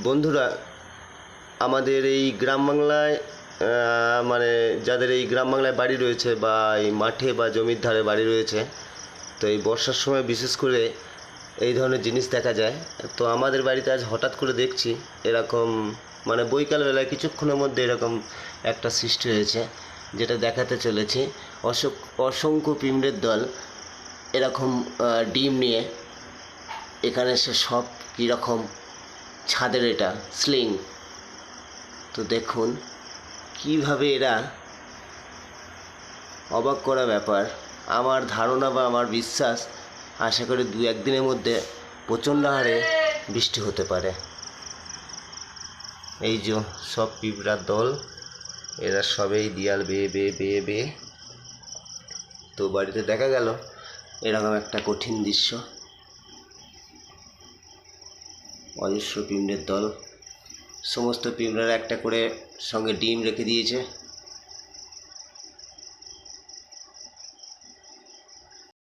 বন্ধুরা, আমাদের এই গ্রাম বাংলায় মানে যাদের এই গ্রাম বাংলায় বাড়ি রয়েছে বা এই মাঠে বা জমির ধারে বাড়ি রয়েছে, তো এই বর্ষার সময় বিশেষ করে এই ধরনের জিনিস দেখা যায়। তো আমাদের বাড়িতে আজ হঠাৎ করে দেখছি এরকম, মানে বৈকালবেলায় কিছুক্ষণের মধ্যে এরকম একটা সৃষ্টি হয়েছে, যেটা দেখাতে চলেছি। অসংখ্য পিঁমড়ের দল এরকম ডিম নিয়ে এখানে এসে সব কীরকম ছাদের এটা স্লিং। তো দেখুন কিভাবে এরা, অবাক করা ব্যাপার। আমার ধারণা বা আমার বিশ্বাস, আশা করি 2-1 দিনের মধ্যে প্রচণ্ড হারে বৃষ্টি হতে পারে। এই যে সব পিঁপড়ার দল, এরা সবেই দিয়াল বেয়ে বেয়ে বেয়ে বেয়ে। তো বাড়িতে দেখা গেল এরকম একটা কঠিন দৃশ্য। অজস্র পিঁমড়ের দল, সমস্ত পিঁমড়ার একটা করে সঙ্গে ডিম রেখে দিয়েছে।